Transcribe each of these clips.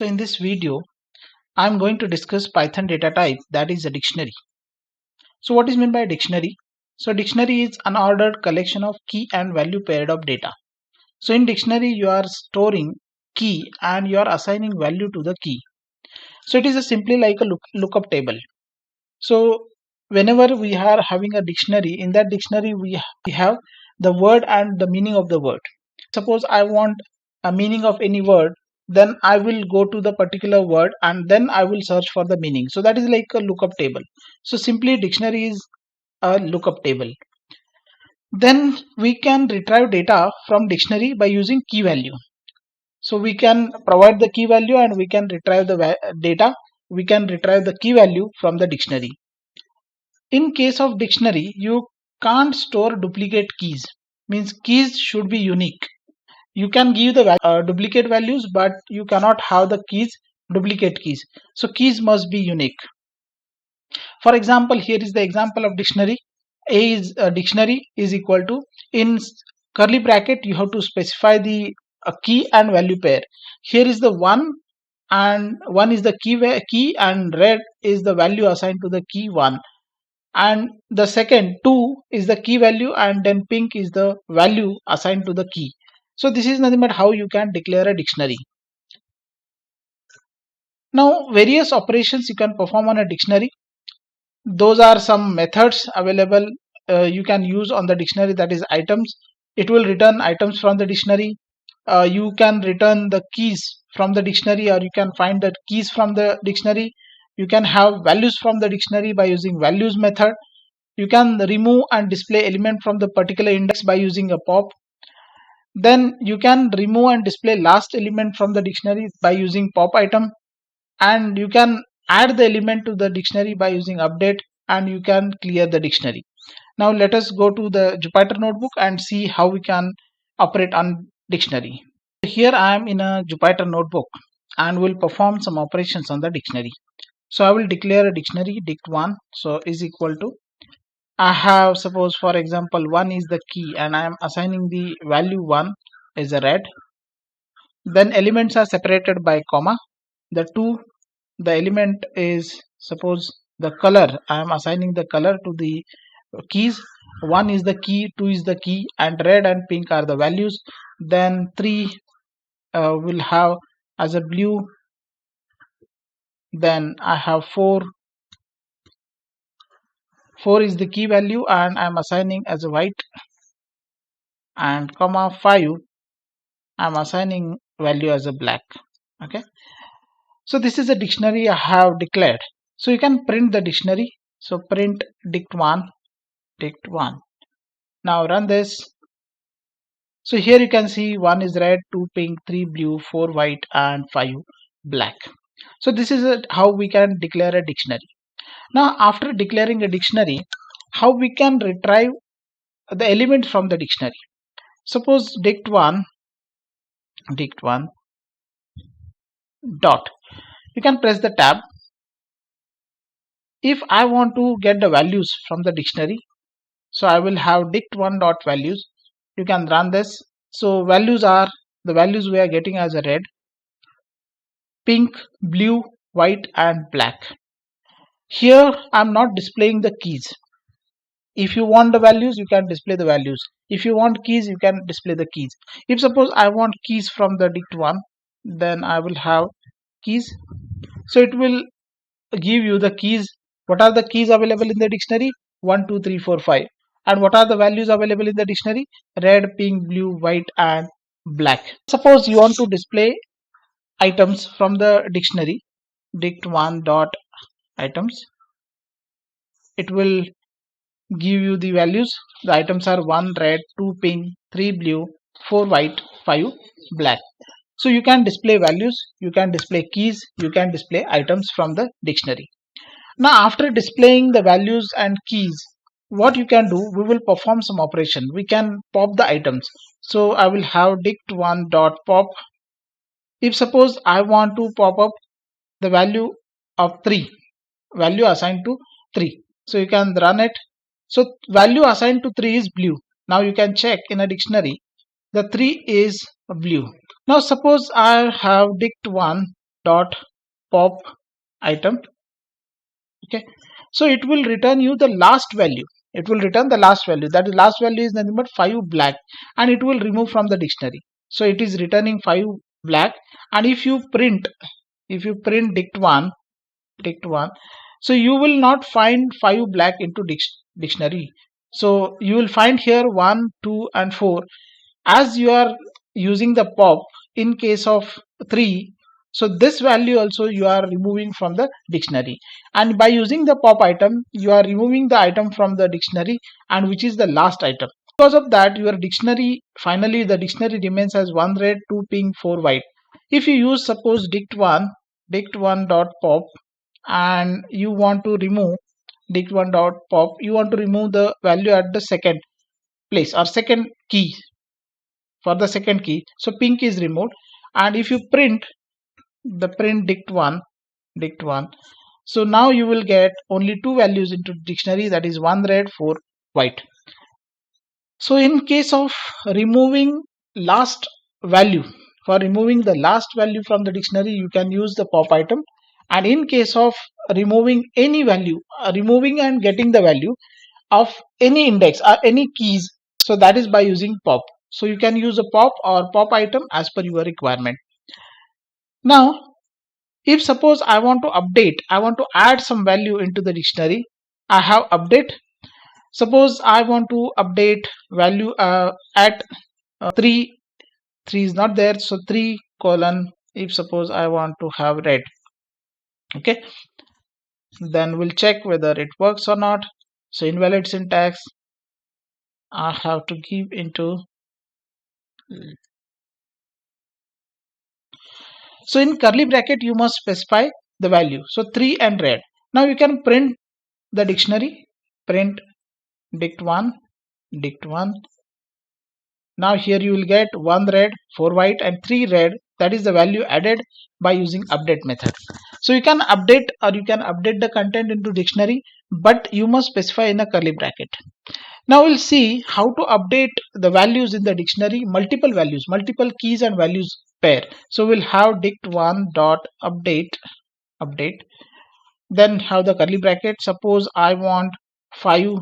So in this video, I'm going to discuss Python data type, that is a dictionary. So what is meant by a dictionary? So dictionary is an ordered collection of key and value paired of data. So in dictionary you are storing key and you are assigning value to the key. So it is a simply like a lookup table. So whenever we are having a dictionary, in that dictionary we have the word and the meaning of the word. Suppose I want a meaning of any word, then I will go to the particular word and then I will search for the meaning. So that is like a lookup table. So simply dictionary is a lookup table. Then we can retrieve data from dictionary by using key value. So we can provide the key value and we can retrieve the data. We can retrieve the key value from the dictionary. In case of dictionary, you can't store duplicate keys. Means keys should be unique. You can give the duplicate values, but you cannot have the keys duplicate keys. So keys must be unique. For example, here is the example of dictionary. A is dictionary is equal to, in curly bracket you have to specify the key and value pair. Here is the one, and one is the key and red is the value assigned to the key 1, and the second 2 is the key value and then pink is the value assigned to the key. So this is nothing but how you can declare a dictionary. Now various operations you can perform on a dictionary. Those are some methods available you can use on the dictionary, that is items. It will return items from the dictionary. You can return the keys from the dictionary, or you can find the keys from the dictionary. You can have values from the dictionary by using values method. You can remove and display element from the particular index by using a pop. Then you can remove and display last element from the dictionary by using pop item, and you can add the element to the dictionary by using update, and you can clear the dictionary. Now let us go to the Jupyter notebook and see how we can operate on dictionary. Here I am in a Jupyter notebook and will perform some operations on the dictionary. So I will declare a dictionary dict1, so is equal to, I have, suppose for example, 1 is the key and I am assigning the value 1 is a red. Then elements are separated by comma. The 2, the element is, suppose the color, I am assigning the color to the keys. 1 is the key, 2 is the key, and red and pink are the values. Then 3 will have as a blue. Then I have 4 is the key value and I am assigning as a white, and comma 5 I am assigning value as a black. Okay, so this is a dictionary I have declared. So you can print the dictionary. So print dict1. Now run this. So here you can see 1 is red, 2 pink, 3 blue, 4 white, and 5 black. So this is how we can declare a dictionary. Now after declaring a dictionary, how we can retrieve the element from the dictionary. Suppose dict1 dot, you can press the tab. If I want to get the values from the dictionary, so I will have dict1 dot values. You can run this. So values are the values we are getting as a red, pink, blue, white, and black. Here I'm not displaying the keys. If you want the values, you can display the values. If you want keys, you can display the keys. If suppose I want keys from the dict1, then I will have keys. So it will give you the keys. What are the keys available in the dictionary? 1, 2, 3, 4, 5. And what are the values available in the dictionary? Red, pink, blue, white, and black. Suppose you want to display items from the dictionary, dict1 dot items. It will give you the values. The items are 1 red, 2 pink, 3 blue, 4 white, 5 black. So you can display values, you can display keys, you can display items from the dictionary. Now after displaying the values and keys, what you can do, we will perform some operation. We can pop the items. So I will have dict1 dot pop. If suppose I want to pop up the value of 3, value assigned to 3, so you can run it. So value assigned to 3 is blue. Now you can check in a dictionary, the 3 is blue. Now suppose I have dict1 dot pop item. Okay, so it will return you the last value. It will return the last value. That last value is nothing but 5 black, and it will remove from the dictionary. So it is returning 5 black. And if you print dict1, so you will not find 5 black into dictionary. So you will find here 1, 2 and 4. As you are using the pop in case of 3, so this value also you are removing from the dictionary, and by using the pop item you are removing the item from the dictionary, and which is the last item. Because of that, your dictionary, finally the dictionary remains as 1 red, 2 pink, 4 white. If you use suppose dict1 dot pop, and you want to remove dict1 dot pop, you want to remove the value at the second place or second key. For the second key, so pink is removed. And if you print dict1, so now you will get only 2 values into dictionary, that is 1 red, 4 white. So in case of removing last value, for removing the last value from the dictionary, you can use the pop item. And in case of removing any value, removing and getting the value of any index or any keys, so that is by using pop. So you can use a pop or pop item as per your requirement. Now, if suppose I want to update, I want to add some value into the dictionary, I have update. Suppose I want to update value at 3 is not there, so 3 colon, if suppose I want to have red. Okay, then we'll check whether it works or not. So invalid syntax, I have to give into. So in curly bracket you must specify the value, so 3 and red. Now you can print the dictionary, print dict1. Now here you will get 1 red, 4 white and 3 red, that is the value added by using update method. So you can update the content into dictionary, but you must specify in a curly bracket. Now we'll see how to update the values in the dictionary, multiple values, multiple keys and values pair. So we'll have dict1 dot update, then have the curly bracket. Suppose I want 5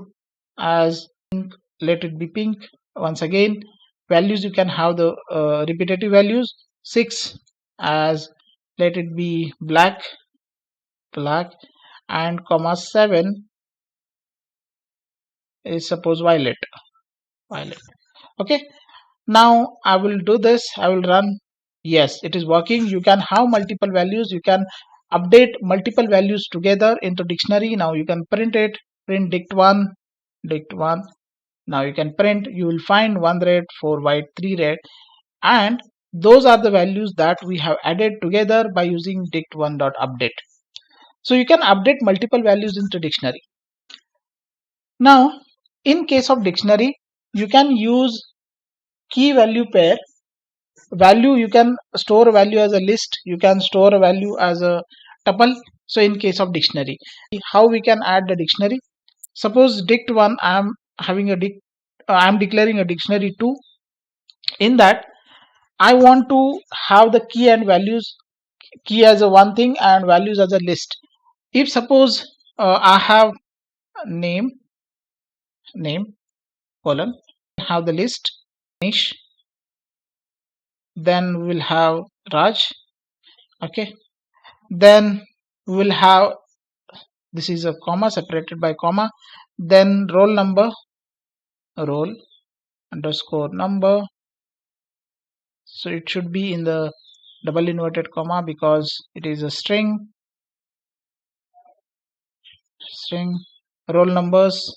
as pink, let it be pink. Once again, values you can have the repetitive values. 6 as, let it be black, and comma 7 is suppose violet. Okay, now I will do this, I will run. Yes, it is working. You can have multiple values, you can update multiple values together into dictionary. Now you can print dict1. Now you can print, you will find 1 red, 4 white, 3 red, and those are the values that we have added together by using dict1.update. So you can update multiple values into dictionary. Now in case of dictionary, you can use key value pair. Value, you can store a value as a list, you can store a value as a tuple. So in case of dictionary, how we can add the dictionary? Suppose dict1, I am declaring a dictionary 2. In that I want to have the key and values, key as a one thing and values as a list. If suppose I have name colon, have the list Manish, then we will have Raj. Okay, then we will have, this is a comma separated by comma, then roll number, roll underscore number. So it should be in the double inverted comma because it is a string roll numbers,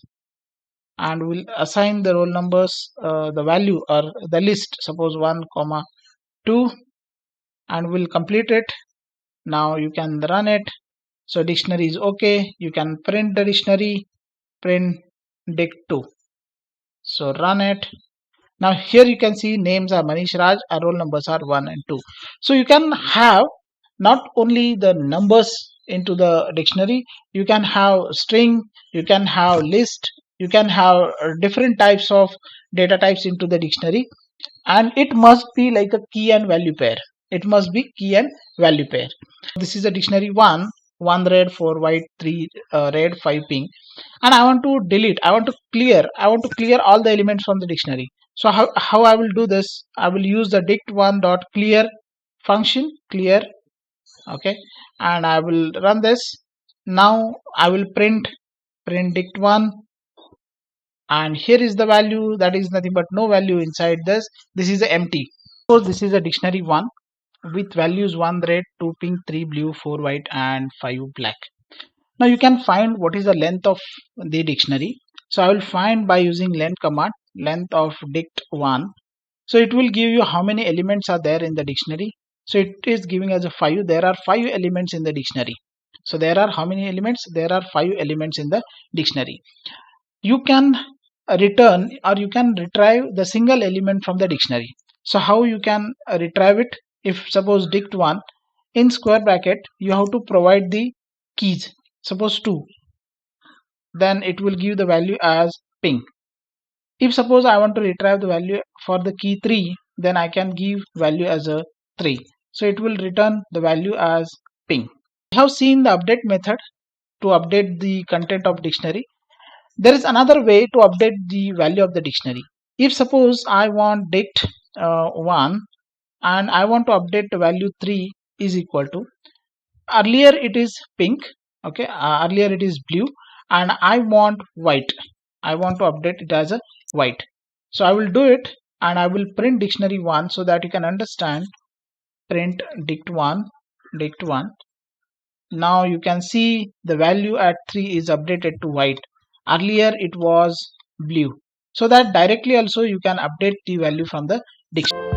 and we'll assign the roll numbers the value or the list, suppose 1 comma 2, and we'll complete it. Now you can run it. So dictionary is okay. You can print the dictionary, print dict2. So run it. Now here you can see names are Manish, Raj, and roll numbers are 1 and 2. So you can have not only the numbers into the dictionary, you can have string, you can have list, you can have different types of data types into the dictionary, and it must be like a key and value pair. it must be key and value pair. This is a dictionary 1 red, 4 white, 3 red, 5 pink, and I want to delete, I want to clear all the elements from the dictionary. So how I will do this? I will use the dict1 dot clear function, clear, okay, and I will run this. Now I will print dict1, and here is the value, that is nothing but no value inside this. This is empty. So this is a dictionary 1 with values 1 red, 2 pink, 3 blue, 4 white, and 5 black. Now you can find what is the length of the dictionary. So I will find by using length command, length of dict1. So it will give you how many elements are there in the dictionary. So it is giving us a 5. There are 5 elements in the dictionary. So there are how many elements? There are 5 elements in the dictionary. You can return or you can retrieve the single element from the dictionary. So how you can retrieve it? If suppose dict1 in square bracket, you have to provide the keys, suppose 2, then it will give the value as pink. If suppose I want to retrieve the value for the key 3, then I can give value as a 3. So it will return the value as pink. We have seen the update method to update the content of dictionary. There is another way to update the value of the dictionary. If suppose I want dict1 and I want to update the value 3 is equal to, earlier it is pink, okay, earlier it is blue, and I want white. I want to update it as a white. So I will do it, and I will print dictionary 1 so that you can understand. Print dict1. Now you can see the value at 3 is updated to white. Earlier it was blue. So that directly also you can update the value from the dictionary.